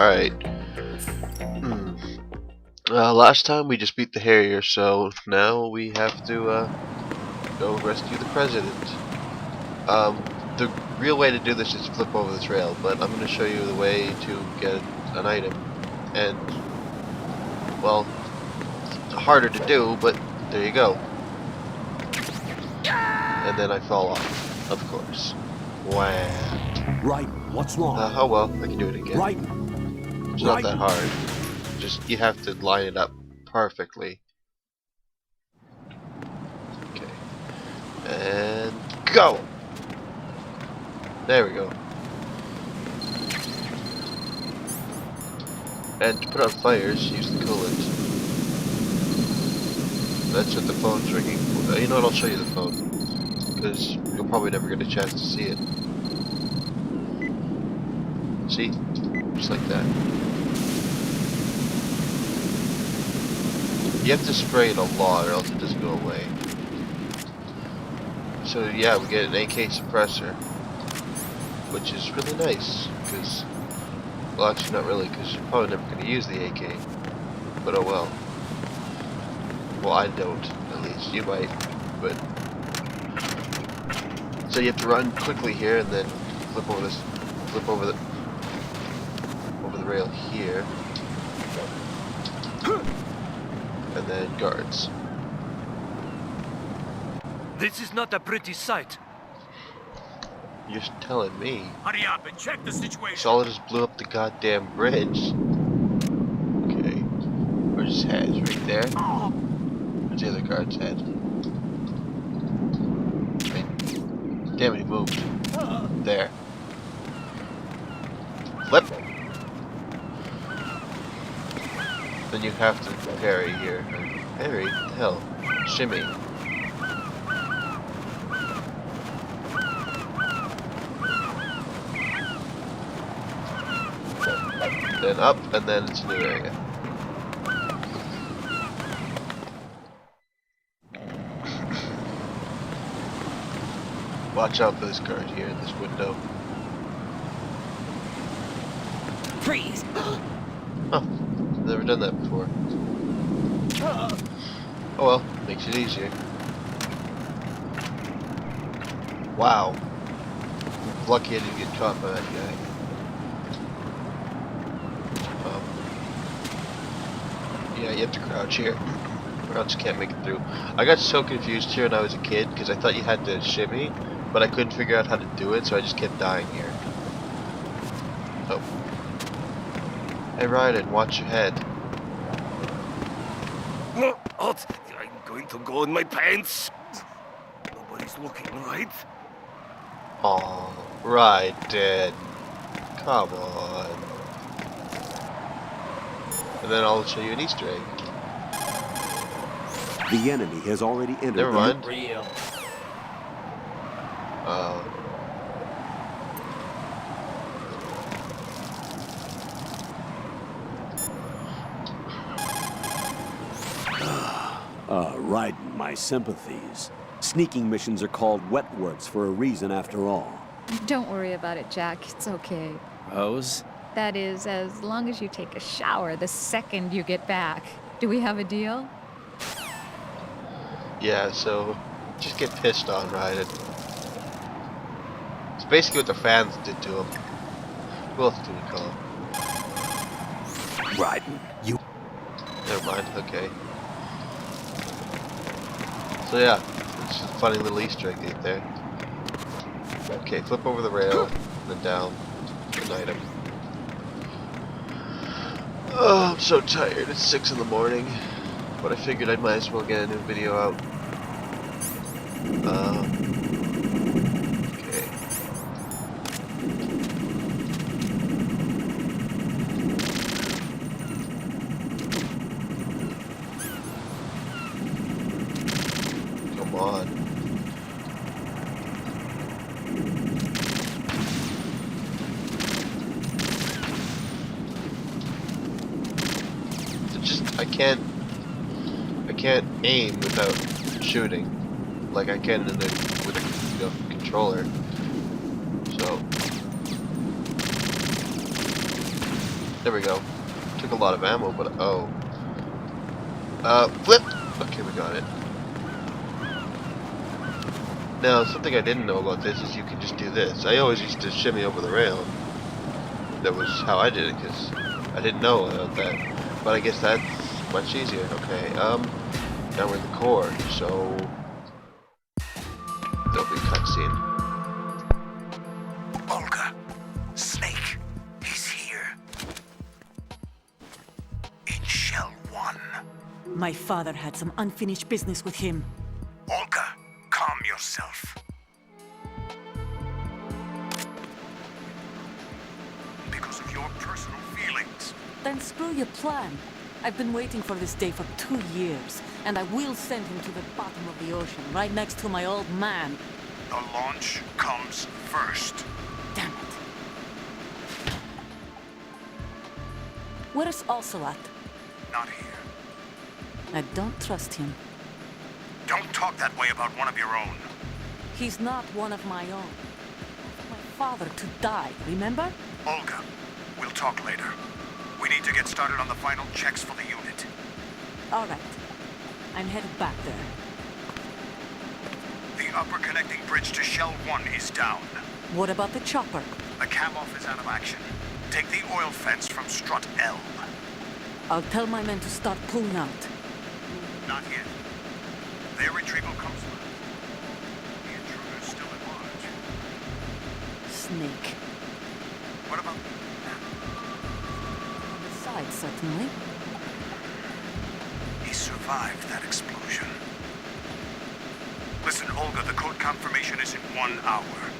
Alright. Last time we just beat the Harrier, so now we have to go rescue the president. The real way to do this is to flip over the trail, but I'm going to show you the way to get an item. And, well, it's harder to do, but there you go. And then I fall off, of course. Wow. Right, what's wrong? Oh well, I can do it again. Right. It's not that hard. Just, you have to line it up perfectly. Okay. And go! There we go. And to put out fires, use the coolant. That's what the phone's ringing for. You know what, I'll show you the phone. Because you'll probably never get a chance to see it. See? Just like that. You have to spray it a lot or else it doesn't go away. So yeah, we get an AK suppressor, which is really nice, because, well, actually not really, because you're probably never going to use the AK, but oh well. Well, I don't, at least. You might, but... So you have to run quickly here, and then flip over the rail here, and then guards. This is not a pretty sight. You're telling me. Hurry up and check the situation. Solid just blew up the goddamn bridge. Okay. Where's his head? Right there? Where's the other guard's head? Okay. Damn it, he moved. There. Flip! Then you have to parry here. Parry? What the hell? Shimmy. Then up, and then it's a new area. Watch out for this guard here in this window. Freeze! Huh. Never done that before. Oh well, makes it easier. Wow. Lucky I didn't get caught by that guy. Yeah, you have to crouch here, or else you can't make it through. I got so confused here when I was a kid, because I thought you had to shimmy, but I couldn't figure out how to do it, so I just kept dying here. Oh. Hey Ryden, watch your head. No, I'm going to go in my pants. Nobody's looking, right? Aw, Ryden. Come on. And then I'll show you an Easter egg. The enemy has already entered. Never mind. Real. Ryden, my sympathies. Sneaking missions are called wet works for a reason after all. Don't worry about it, Jack. It's okay. Rose? That is, as long as you take a shower the second you get back. Do we have a deal? Yeah, so just get pissed on, Ryden. It's basically what the fans did to him. Who else do we call him? Ryden, you... Never mind, okay. So yeah, it's just a funny little Easter egg right there. Okay, flip over the rail, then down, an item. Oh, I'm so tired. It's 6 in the morning, but I figured I might as well get a new video out. Okay. Come on. I can't aim without shooting like I can with a controller. So There we go. Took a lot of ammo, but oh. Flip! Okay, we got it. Now, something I didn't know about this is you can just do this. I always used to shimmy over the rail. That was how I did it, because I didn't know about that. But I guess that's much easier. Okay, now we're in the core, so there'll be a cutscene. Olga, Snake, he's here. In Shell 1. My father had some unfinished business with him. Olga, calm yourself. Because of your personal feelings. Then screw your plan. I've been waiting for this day for 2 years, and I will send him to the bottom of the ocean, right next to my old man. The launch comes first. Damn it. Where's Ocelot? Not here. I don't trust him. Don't talk that way about one of your own. He's not one of my own. My father to die, remember? Olga, we'll talk later. We need to get started on the final checks for the unit. All right. I'm headed back there. The upper connecting bridge to Shell 1 is down. What about the chopper? The cam-off is out of action. Take the oil fence from strut L. I'll tell my men to start pulling out. Not yet. Their retrieval comes first. The intruder's still at large. Snake. What about... On the side, certainly. He survived that explosion. Listen, Olga, the code confirmation is in 1 hour.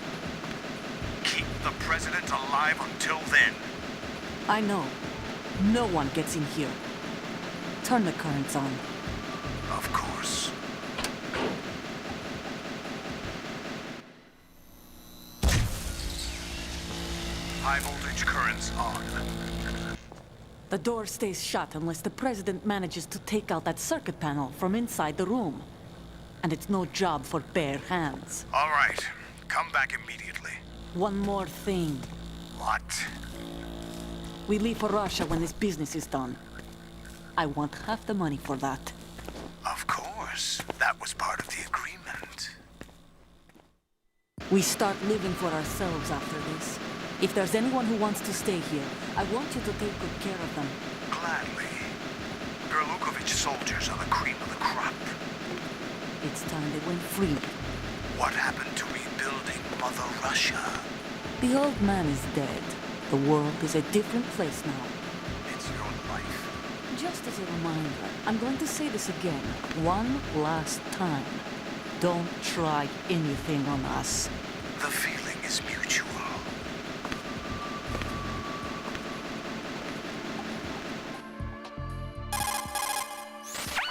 Keep the president alive until then. I know. No one gets in here. Turn the currents on. Of course. High voltage currents on. The door stays shut unless the president manages to take out that circuit panel from inside the room. And it's no job for bare hands. All right. Come back immediately. One more thing. What? We leave for Russia when this business is done. I want half the money for that. Of course. That was part of the agreement. We start living for ourselves after this. If there's anyone who wants to stay here, I want you to take good care of them. Gladly. Berlukovich soldiers are the cream of the crop. It's time they went free. What happened to rebuilding Mother Russia? The old man is dead. The world is a different place now. It's your life. Just as a reminder, I'm going to say this again, one last time. Don't try anything on us. The feeling is mutual.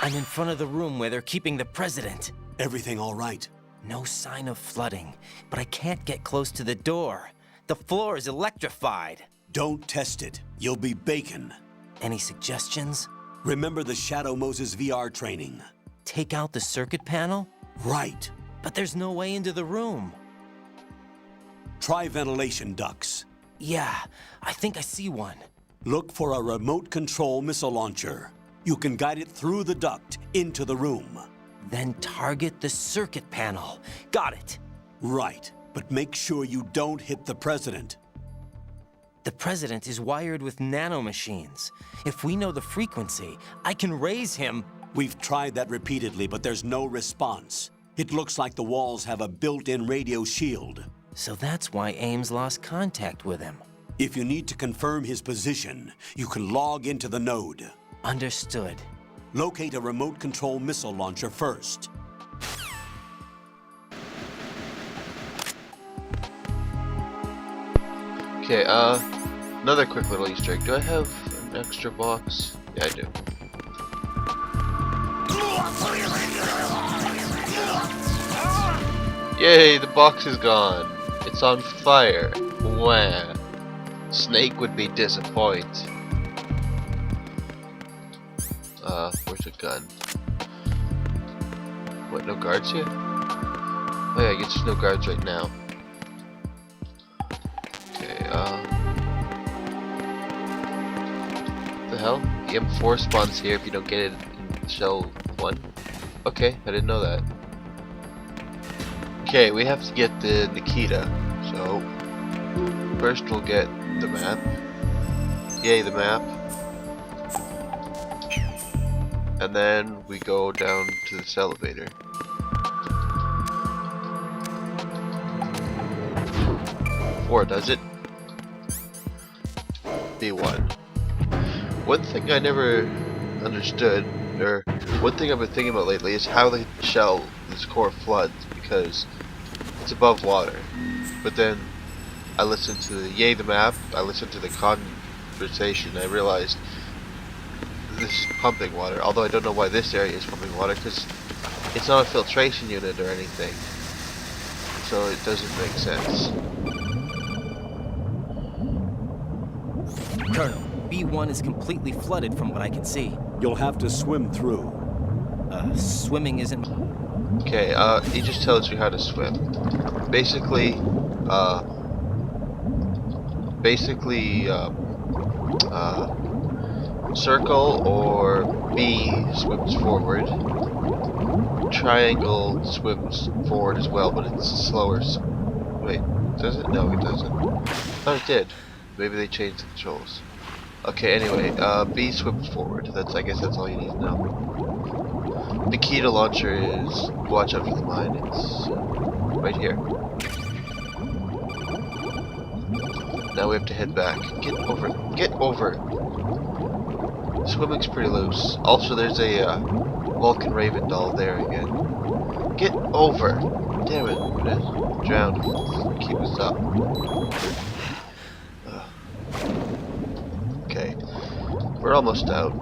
I'm in front of the room where they're keeping the president. Everything all right? No sign of flooding, but I can't get close to the door. The floor is electrified. Don't test it. You'll be bacon. Any suggestions? Remember the Shadow Moses VR training? Take out the circuit panel? Right. But there's no way into the room. Try ventilation ducts. Yeah, I think I see one. Look for a remote control missile launcher. You can guide it through the duct into the room. Then target the circuit panel. Got it. Right, but make sure you don't hit the president. The president is wired with nanomachines. If we know the frequency, I can raise him. We've tried that repeatedly, but there's no response. It looks like the walls have a built-in radio shield. So that's why Ames lost contact with him. If you need to confirm his position, you can log into the node. Understood. Locate a remote control missile launcher first. Okay, another quick little Easter egg. Do I have an extra box? Yeah, I do. Yay, the box is gone. It's on fire. Wah. Snake would be disappointed. Where's the gun? What, no guards here? Oh yeah, I guess there's no guards right now. Okay, hell? The M4 spawns here if you don't get it in shell 1. Okay, I didn't know that. Okay, we have to get the Nikita. So, first we'll get the map. Yay, the map. And then we go down to this elevator. Or does it? B1. One thing I never understood, or one thing I've been thinking about lately, is how the shell, this core, floods, because it's above water. But then I listened to the Yay the map, I listened to the conversation, I realized this is pumping water, although I don't know why this area is pumping water, because it's not a filtration unit or anything. So it doesn't make sense. Colonel, B1 is completely flooded from what I can see. You'll have to swim through. Swimming isn't... Okay, he just tells you how to swim. Basically, circle or B swims forward. Triangle swims forward as well, but it's slower. Wait, does it? No, it doesn't. I thought it did. Maybe they changed the controls. Okay, anyway, B swims forward. I guess that's all you need to know. The key to launcher is watch out for the mine. It's right here. Now we have to head back. Get over. Get over. Swimming's pretty loose. Also, there's a Vulcan Raven doll there again. Get over. Damn it. I'm gonna drown. Keep us up. Okay. We're almost out.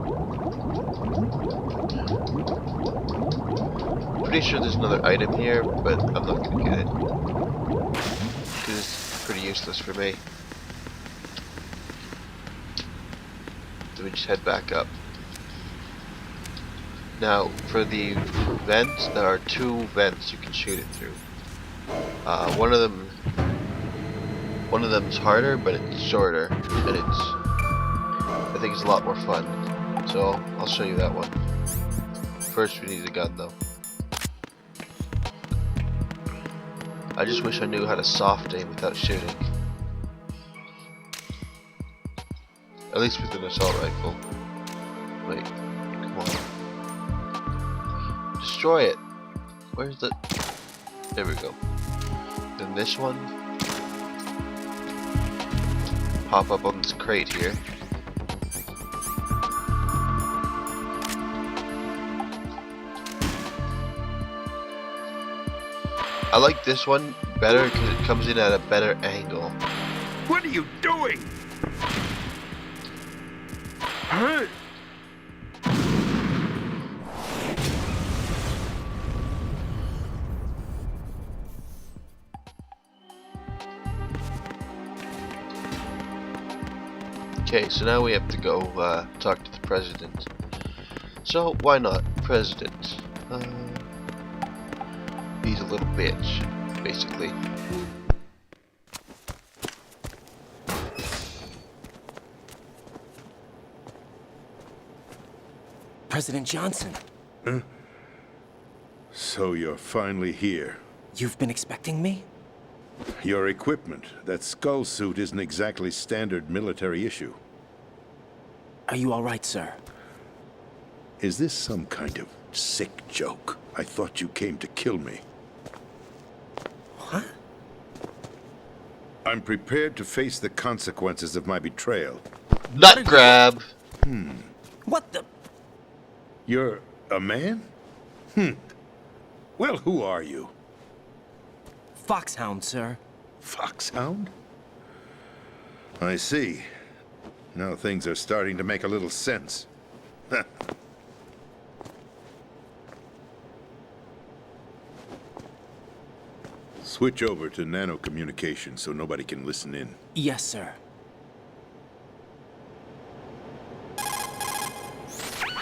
Pretty sure there's another item here, but I'm not gonna get it. Because it's pretty useless for me. So we just head back up. Now, for the vents, there are 2 vents you can shoot it through. One of them's harder, but it's shorter, and I think it's a lot more fun. So I'll show you that one. First, we need a gun, though. I just wish I knew how to soft aim without shooting. At least with an assault rifle. Wait, come on. Destroy it! Where's the... There we go. Then this one. Pop up on this crate here. I like this one better because it comes in at a better angle. What are you doing? Huh? Okay, so now we have to go talk to the president. So why not president? He's a little bitch, basically. President Johnson, So you're finally here. you've been expecting me? Your equipment, that skull suit isn't exactly standard military issue. Are you all right, sir? Is this some kind of sick joke? I thought you came to kill me. What? I'm prepared to face the consequences of my betrayal. Nut grab! What the... You're a man? Well, who are you? Foxhound, sir. Foxhound? I see. Now things are starting to make a little sense. Switch over to nano communication so nobody can listen in. Yes, sir.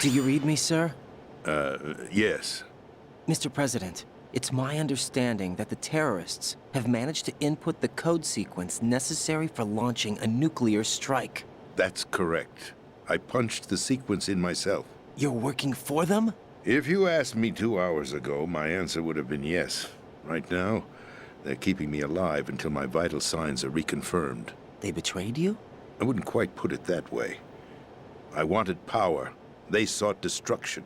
Do you read me, sir? Yes. Mr. President, it's my understanding that the terrorists have managed to input the code sequence necessary for launching a nuclear strike. That's correct. I punched the sequence in myself. You're working for them? If you asked me 2 hours ago, my answer would have been yes. Right now, they're keeping me alive until my vital signs are reconfirmed. They betrayed you? I wouldn't quite put it that way. I wanted power. They sought destruction.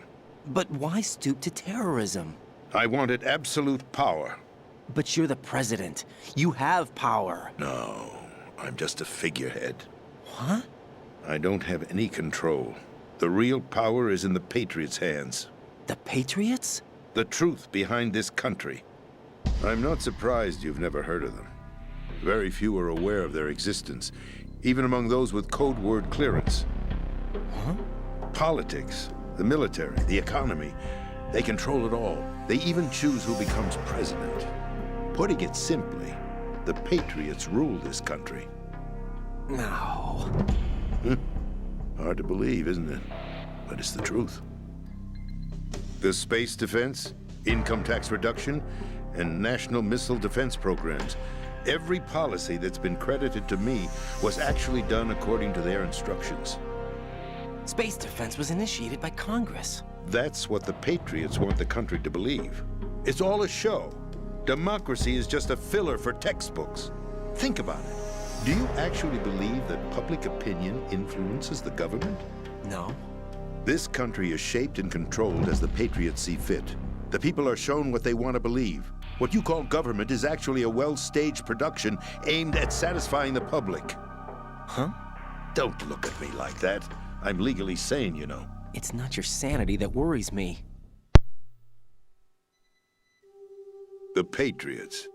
But why stoop to terrorism? I wanted absolute power. But you're the president. You have power. No, I'm just a figurehead. What? I don't have any control. The real power is in the Patriots' hands. The Patriots? The truth behind this country. I'm not surprised you've never heard of them. Very few are aware of their existence, even among those with code word clearance. Huh? Politics, the military, the economy, they control it all. They even choose who becomes president. Putting it simply, the Patriots rule this country. No. Hard to believe, isn't it? But it's the truth. The space defense, income tax reduction, and national missile defense programs. Every policy that's been credited to me was actually done according to their instructions. Space defense was initiated by Congress. That's what the Patriots want the country to believe. It's all a show. Democracy is just a filler for textbooks. Think about it. Do you actually believe that public opinion influences the government? No. This country is shaped and controlled as the Patriots see fit. The people are shown what they want to believe. What you call government is actually a well-staged production aimed at satisfying the public. Huh? Don't look at me like that. I'm legally sane, you know. It's not your sanity that worries me. The Patriots.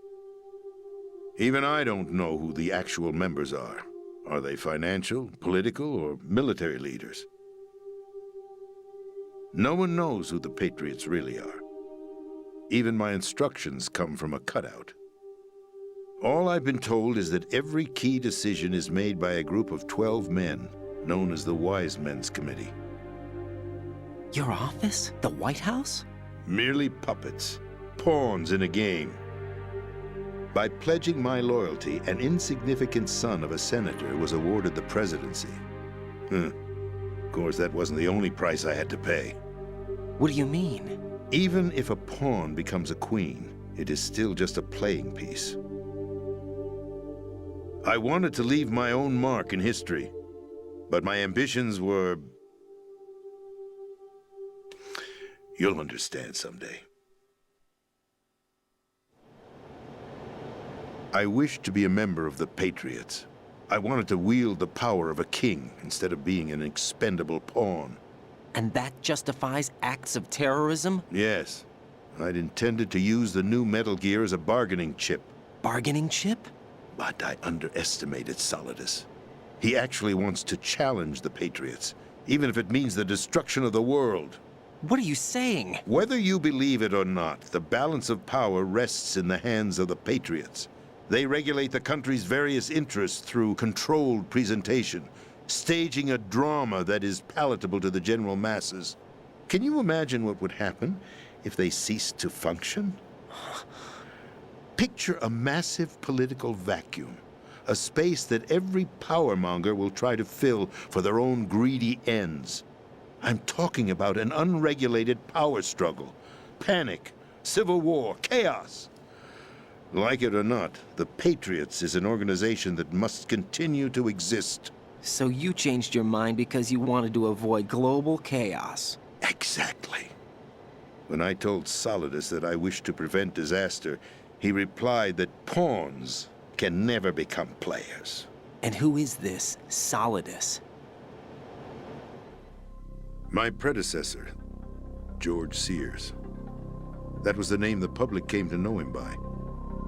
Even I don't know who the actual members are. Are they financial, political, or military leaders? No one knows who the Patriots really are. Even my instructions come from a cutout. All I've been told is that every key decision is made by a group of 12 men, known as the Wise Men's Committee. Your office? The White House? Merely puppets, pawns in a game. By pledging my loyalty, an insignificant son of a senator was awarded the presidency. Of course, that wasn't the only price I had to pay. What do you mean? Even if a pawn becomes a queen, it is still just a playing piece. I wanted to leave my own mark in history, but my ambitions were... You'll understand someday. I wished to be a member of the Patriots. I wanted to wield the power of a king instead of being an expendable pawn. And that justifies acts of terrorism? Yes. I'd intended to use the new Metal Gear as a bargaining chip. Bargaining chip? But I underestimated Solidus. He actually wants to challenge the Patriots, even if it means the destruction of the world. What are you saying? Whether you believe it or not, the balance of power rests in the hands of the Patriots. They regulate the country's various interests through controlled presentation, staging a drama that is palatable to the general masses. Can you imagine what would happen if they ceased to function? Picture a massive political vacuum, a space that every powermonger will try to fill for their own greedy ends. I'm talking about an unregulated power struggle, panic, civil war, chaos. Like it or not, the Patriots is an organization that must continue to exist. So you changed your mind because you wanted to avoid global chaos. Exactly. When I told Solidus that I wished to prevent disaster, he replied that pawns can never become players. And who is this Solidus? My predecessor, George Sears. That was the name the public came to know him by.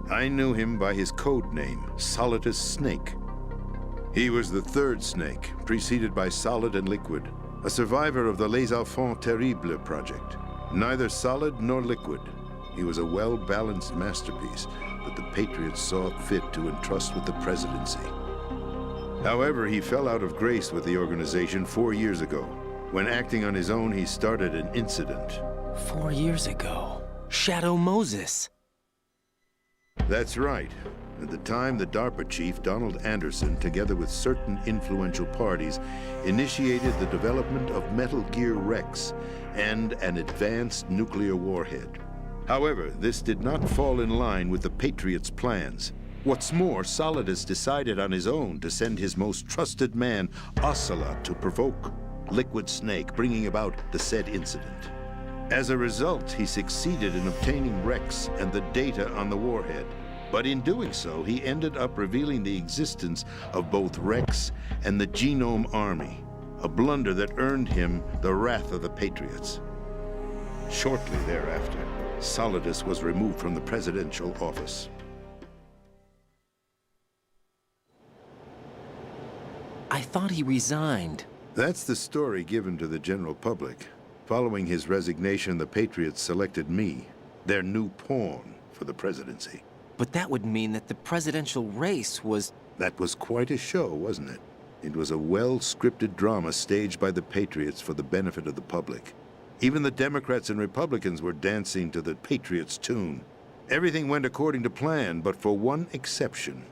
I knew him by his code name, Solidus Snake. He was the third Snake, preceded by Solid and Liquid, a survivor of the Les Enfants Terribles project. Neither solid nor liquid. He was a well-balanced masterpiece that the Patriots saw fit to entrust with the presidency. However, he fell out of grace with the organization 4 years ago. When acting on his own, he started an incident. 4 years ago. Shadow Moses. That's right. At the time, the DARPA chief, Donald Anderson, together with certain influential parties, initiated the development of Metal Gear Rex and an advanced nuclear warhead. However, this did not fall in line with the Patriots' plans. What's more, Solidus decided on his own to send his most trusted man, Ocelot, to provoke Liquid Snake, bringing about the said incident. As a result, he succeeded in obtaining Rex and the data on the warhead. But in doing so, he ended up revealing the existence of both Rex and the Genome Army, a blunder that earned him the wrath of the Patriots. Shortly thereafter, Solidus was removed from the presidential office. I thought he resigned. That's the story given to the general public. Following his resignation, the Patriots selected me, their new pawn, for the presidency. But that would mean that the presidential race was... That was quite a show, wasn't it? It was a well-scripted drama staged by the Patriots for the benefit of the public. Even the Democrats and Republicans were dancing to the Patriots' tune. Everything went according to plan, but for one exception.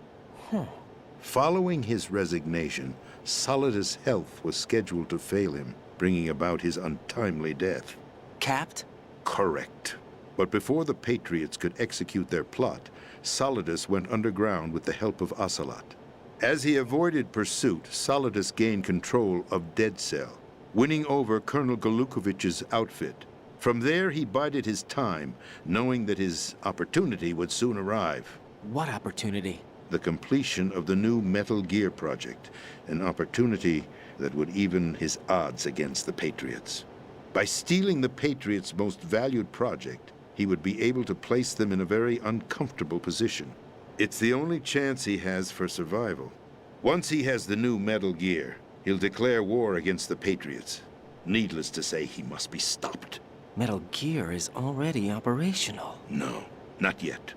Following his resignation, Solidus' health was scheduled to fail him, bringing about his untimely death. Capped? Correct. But before the Patriots could execute their plot, Solidus went underground with the help of Ocelot. As he avoided pursuit, Solidus gained control of Dead Cell, winning over Colonel Golukovich's outfit. From there, he bided his time, knowing that his opportunity would soon arrive. What opportunity? The completion of the new Metal Gear project, an opportunity that would even his odds against the Patriots. By stealing the Patriots' most valued project, he would be able to place them in a very uncomfortable position. It's the only chance he has for survival. Once he has the new Metal Gear, he'll declare war against the Patriots. Needless to say, he must be stopped. Metal Gear is already operational. No, not yet.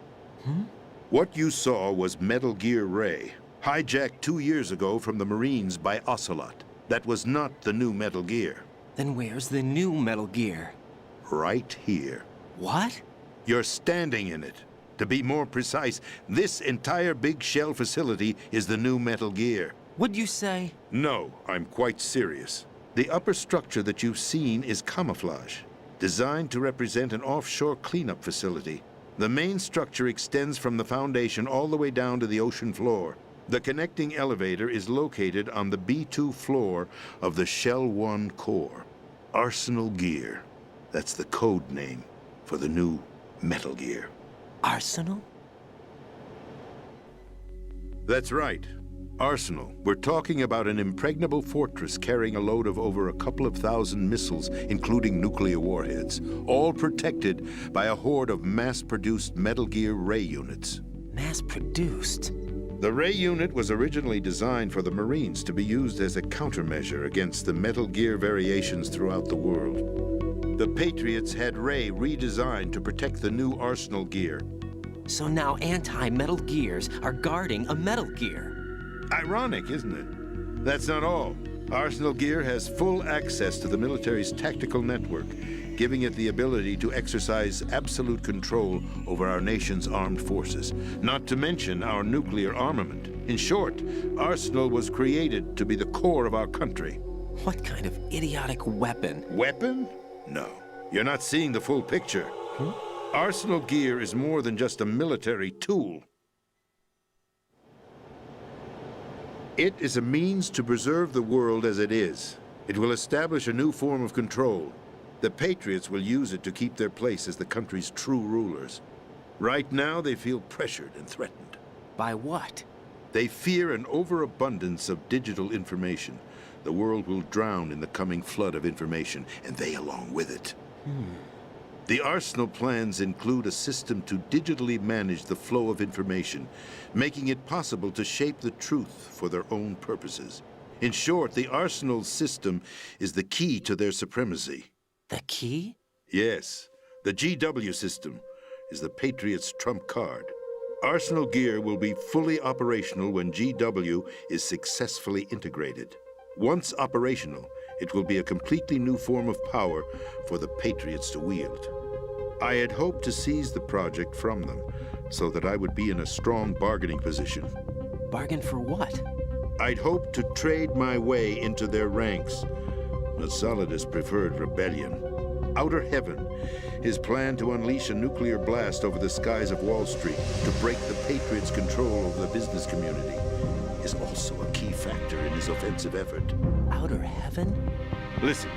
What you saw was Metal Gear Ray, hijacked 2 years ago from the Marines by Ocelot. That was not the new Metal Gear. Then where's the new Metal Gear? Right here. What? You're standing in it. To be more precise, this entire big shell facility is the new Metal Gear. What'd you say? No, I'm quite serious. The upper structure that you've seen is camouflage, designed to represent an offshore cleanup facility. The main structure extends from the foundation all the way down to the ocean floor. The connecting elevator is located on the B2 floor of the Shell 1 core. Arsenal Gear. That's the code name for the new Metal Gear. Arsenal? That's right. Arsenal. We're talking about an impregnable fortress carrying a load of over a couple of thousand missiles, including nuclear warheads, all protected by a horde of mass-produced Metal Gear Ray units. Mass-produced? The Ray unit was originally designed for the Marines to be used as a countermeasure against the Metal Gear variations throughout the world. The Patriots had Ray redesigned to protect the new Arsenal Gear. So now anti-Metal Gears are guarding a Metal Gear. Ironic, isn't it? That's not all. Arsenal Gear has full access to the military's tactical network, giving it the ability to exercise absolute control over our nation's armed forces, not to mention our nuclear armament. In short, Arsenal was created to be the core of our country. What kind of idiotic weapon? Weapon? No. You're not seeing the full picture. Arsenal Gear is more than just a military tool. It is a means to preserve the world as it is. It will establish a new form of control. The Patriots will use it to keep their place as the country's true rulers. Right now, they feel pressured and threatened. By what? They fear an overabundance of digital information. The world will drown in the coming flood of information, and they along with it. The Arsenal plans include a system to digitally manage the flow of information, making it possible to shape the truth for their own purposes. In short, the Arsenal system is the key to their supremacy. The key? Yes, the GW system is the Patriots' trump card. Arsenal Gear will be fully operational when GW is successfully integrated. Once operational, it will be a completely new form of power for the Patriots to wield. I had hoped to seize the project from them, so that I would be in a strong bargaining position. Bargain for what? I'd hoped to trade my way into their ranks, but Solidus preferred rebellion. Outer Heaven, his plan to unleash a nuclear blast over the skies of Wall Street to break the Patriots' control over the business community, is also a key factor in his offensive effort. Outer Heaven? Listen,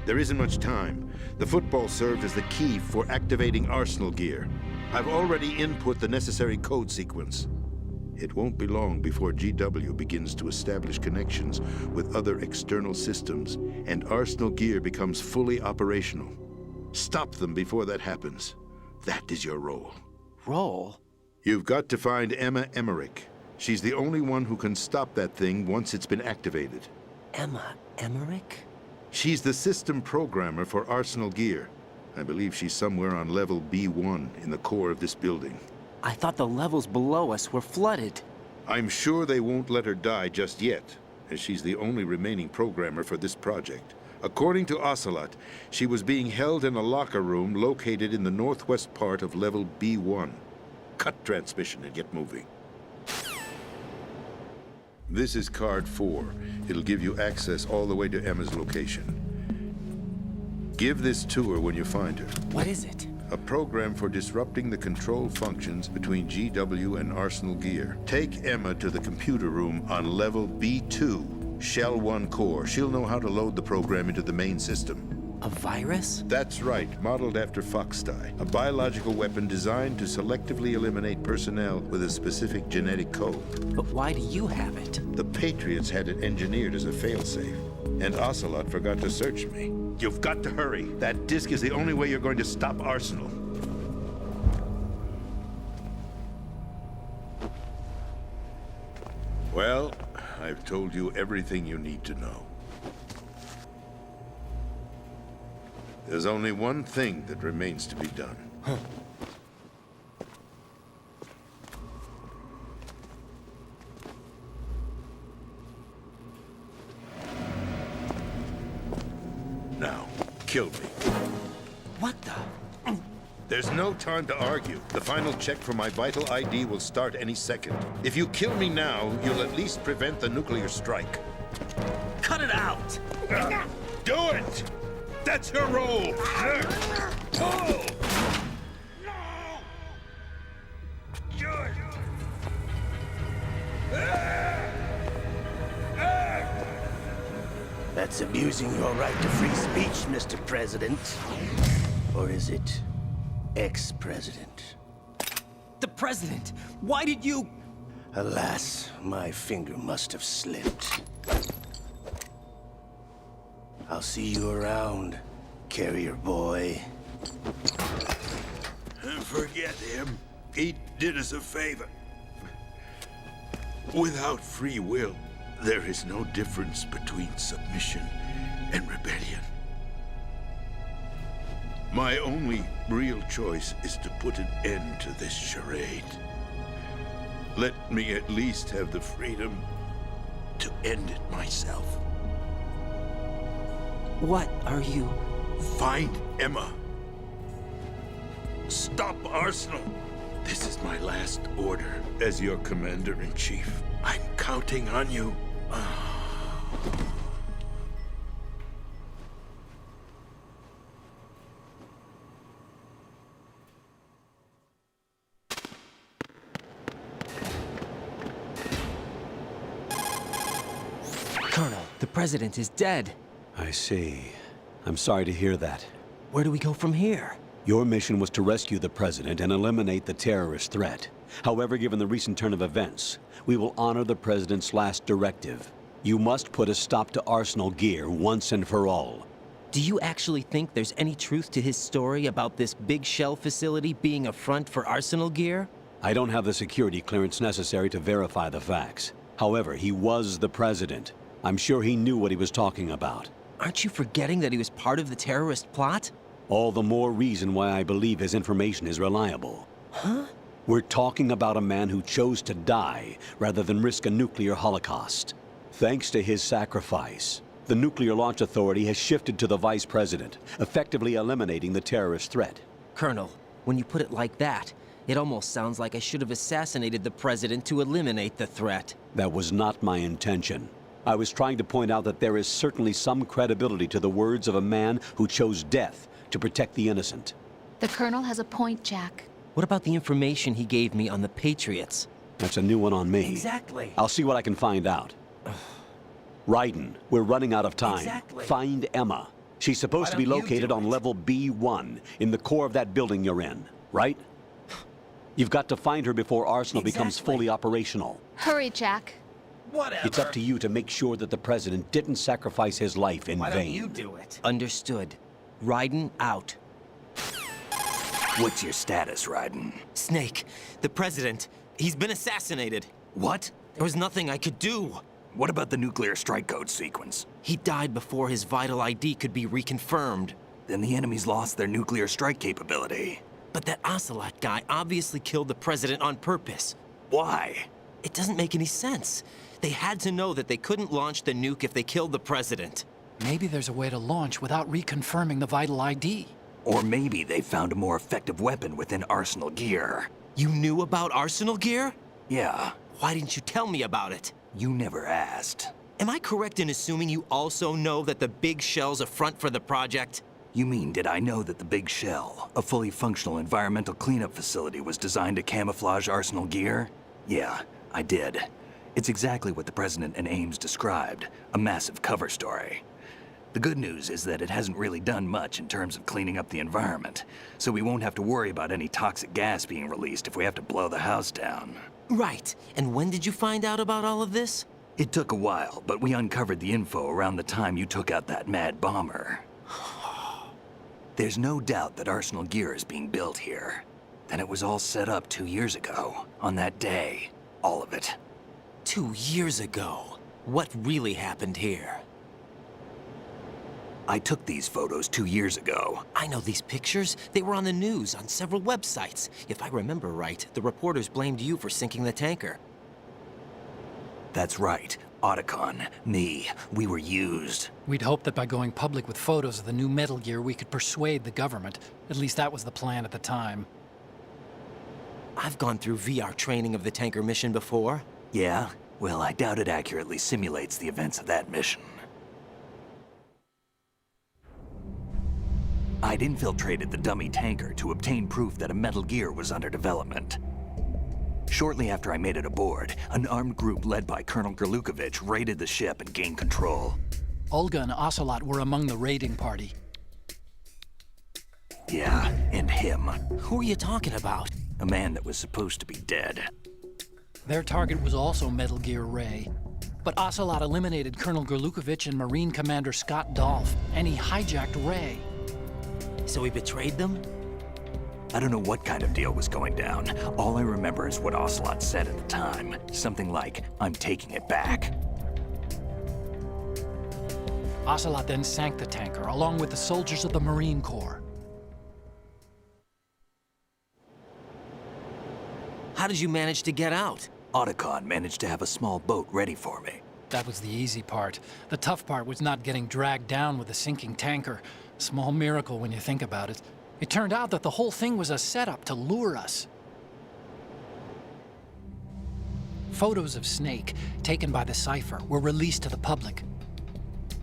there isn't much time. The football served as the key for activating Arsenal gear. I've already input the necessary code sequence. It won't be long before GW begins to establish connections with other external systems, and Arsenal gear becomes fully operational. Stop them before that happens. That is your role. Role? You've got to find Emma Emmerich. She's the only one who can stop that thing once it's been activated. Emma Emmerich? She's the system programmer for Arsenal gear. I believe she's somewhere on level B1 in the core of this building. I thought the levels below us were flooded. I'm sure they won't let her die just yet, as she's the only remaining programmer for this project. According to Ocelot, she was being held in a locker room located in the northwest part of level B1. Cut transmission and get moving. This is card 4. It'll give you access all the way to Emma's location. Give this to her when you find her. What is it? A program for disrupting the control functions between GW and Arsenal gear. Take Emma to the computer room on level B2, Shell 1 core. She'll know how to load the program into the main system. A virus? That's right, modeled after Foxdie, a biological weapon designed to selectively eliminate personnel with a specific genetic code. But why do you have it? The Patriots had it engineered as a failsafe, and Ocelot forgot to search me. You've got to hurry. That disk is the only way you're going to stop Arsenal. Well, I've told you everything you need to know. There's only one thing that remains to be done. Now, kill me. What the? There's no time to argue. The final check for my vital ID will start any second. If you kill me now, you'll at least prevent the nuclear strike. Cut it out! Do it! That's your role! Pull! That's abusing your right to free speech, Mr. President. Or is it ex-president? The president! Why did you... Alas, my finger must have slipped. I'll see you around, carrier boy. Forget him. He did us a favor. Without free will, there is no difference between submission and rebellion. My only real choice is to put an end to this charade. Let me at least have the freedom to end it myself. What are you... Find Emma. Stop Arsenal. This is my last order as your commander-in-chief. I'm counting on you. Colonel, the president is dead. I see. I'm sorry to hear that. Where do we go from here? Your mission was to rescue the president and eliminate the terrorist threat. However, given the recent turn of events, we will honor the president's last directive. You must put a stop to Arsenal gear once and for all. Do you actually think there's any truth to his story about this big shell facility being a front for Arsenal gear? I don't have the security clearance necessary to verify the facts. However, he was the president. I'm sure he knew what he was talking about. Aren't you forgetting that he was part of the terrorist plot? All the more reason why I believe his information is reliable. Huh? We're talking about a man who chose to die rather than risk a nuclear holocaust. Thanks to his sacrifice, the Nuclear Launch Authority has shifted to the Vice President, effectively eliminating the terrorist threat. Colonel, when you put it like that, it almost sounds like I should have assassinated the president to eliminate the threat. That was not my intention. I was trying to point out that there is certainly some credibility to the words of a man who chose death to protect the innocent. The Colonel has a point, Jack. What about the information he gave me on the Patriots? That's a new one on me. Exactly. I'll see what I can find out. Raiden, we're running out of time. Exactly. Find Emma. She's supposed to be located on level B1, in the core of that building you're in, right? You've got to find her before Arsenal becomes fully operational. Hurry, Jack. Whatever. It's up to you to make sure that the president didn't sacrifice his life in vain. You do it. Understood. Raiden out. What's your status, Raiden? Snake, the president, he's been assassinated. What? There was nothing I could do. What about the nuclear strike code sequence? He died before his vital ID could be reconfirmed. Then the enemy's lost their nuclear strike capability. But that Ocelot guy obviously killed the president on purpose. Why? It doesn't make any sense. They had to know that they couldn't launch the nuke if they killed the president. Maybe there's a way to launch without reconfirming the vital ID. Or maybe they found a more effective weapon within Arsenal gear. You knew about Arsenal gear? Yeah, Why didn't you tell me about it? you never asked. Am I correct in assuming you also know that the Big Shell's a front for the project? You mean, did I know that the Big Shell, a fully functional environmental cleanup facility, was designed to camouflage Arsenal gear? Yeah, I did. It's exactly what the President and Ames described, a massive cover story. The good news is that it hasn't really done much in terms of cleaning up the environment, so we won't have to worry about any toxic gas being released if we have to blow the house down. Right. And when did you find out about all of this? It took a while, but we uncovered the info around the time you took out that mad bomber. There's no doubt that Arsenal gear is being built here. Then it was all set up 2 years ago, on that day. All of it. 2 years ago. What really happened here? I took these photos 2 years ago. I know these pictures. They were on the news, on several websites. If I remember right, the reporters blamed you for sinking the tanker. That's right. Otacon, me, we were used. We'd hoped that by going public with photos of the new Metal Gear, we could persuade the government. At least that was the plan at the time. I've gone through VR training of the tanker mission before. Yeah? Well, I doubt it accurately simulates the events of that mission. I'd infiltrated the dummy tanker to obtain proof that a Metal Gear was under development. Shortly after I made it aboard, an armed group led by Colonel Gerlukovich raided the ship and gained control. Olga and Ocelot were among the raiding party. Yeah, and him. Who are you talking about? A man that was supposed to be dead. Their target was also Metal Gear Ray. But Ocelot eliminated Colonel Gerlukovich and Marine Commander Scott Dolph, and he hijacked Ray. So he betrayed them? I don't know what kind of deal was going down. All I remember is what Ocelot said at the time. Something like, "I'm taking it back." Ocelot then sank the tanker, along with the soldiers of the Marine Corps. How did you manage to get out? Otacon managed to have a small boat ready for me. That was the easy part. The tough part was not getting dragged down with the sinking tanker. Small miracle when you think about it. It turned out that the whole thing was a setup to lure us. Photos of Snake, taken by the Cypher, were released to the public.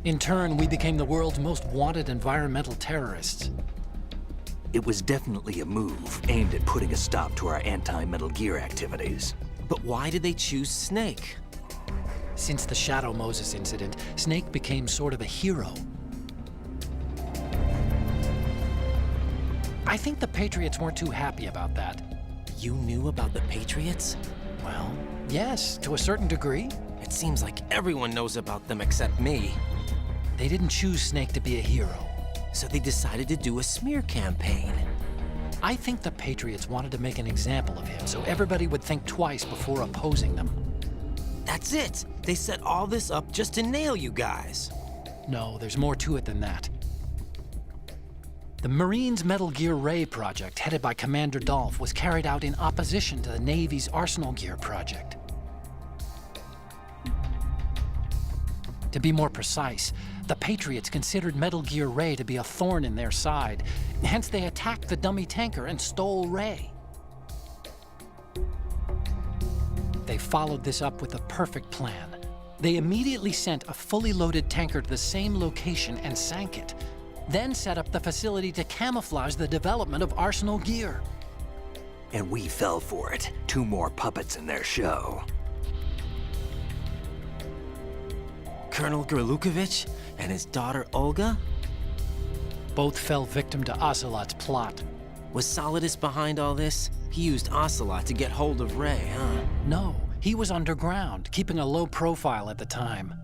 In turn, we became the world's most wanted environmental terrorists. It was definitely a move aimed at putting a stop to our anti-Metal Gear activities. But why did they choose Snake? Since the Shadow Moses incident, Snake became sort of a hero. I think the Patriots weren't too happy about that. You knew about the Patriots? Well, yes, to a certain degree. It seems like everyone knows about them except me. They didn't choose Snake to be a hero. So they decided to do a smear campaign. I think the Patriots wanted to make an example of him so everybody would think twice before opposing them. That's it! They set all this up just to nail you guys. No, there's more to it than that. The Marines' Metal Gear Ray project, headed by Commander Dolph, was carried out in opposition to the Navy's Arsenal Gear project. To be more precise, the Patriots considered Metal Gear Ray to be a thorn in their side. Hence, they attacked the dummy tanker and stole Ray. They followed this up with a perfect plan. They immediately sent a fully loaded tanker to the same location and sank it. Then set up the facility to camouflage the development of Arsenal gear. And we fell for it. 2 more puppets in their show. Colonel Gerlukovich and his daughter Olga? Both fell victim to Ocelot's plot. Was Solidus behind all this? He used Ocelot to get hold of Ray, huh? No, he was underground, keeping a low profile at the time.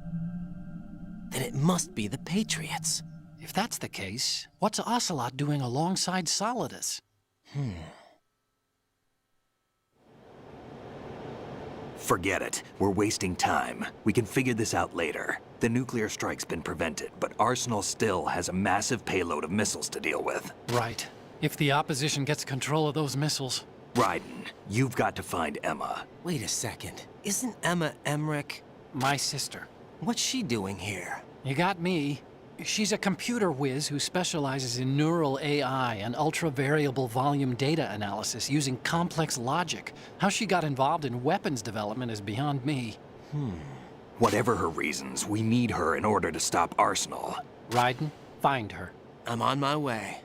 Then it must be the Patriots. If that's the case, what's Ocelot doing alongside Solidus? Forget it. We're wasting time. We can figure this out later. The nuclear strike's been prevented, but Arsenal still has a massive payload of missiles to deal with. Right. If the opposition gets control of those missiles. Raiden, you've got to find Emma. Wait a second. Isn't Emma Emmerich? My sister. What's she doing here? You got me. She's a computer whiz who specializes in neural AI and ultra-variable volume data analysis using complex logic. How she got involved in weapons development is beyond me. Whatever her reasons, we need her in order to stop Arsenal. Raiden, find her. I'm on my way.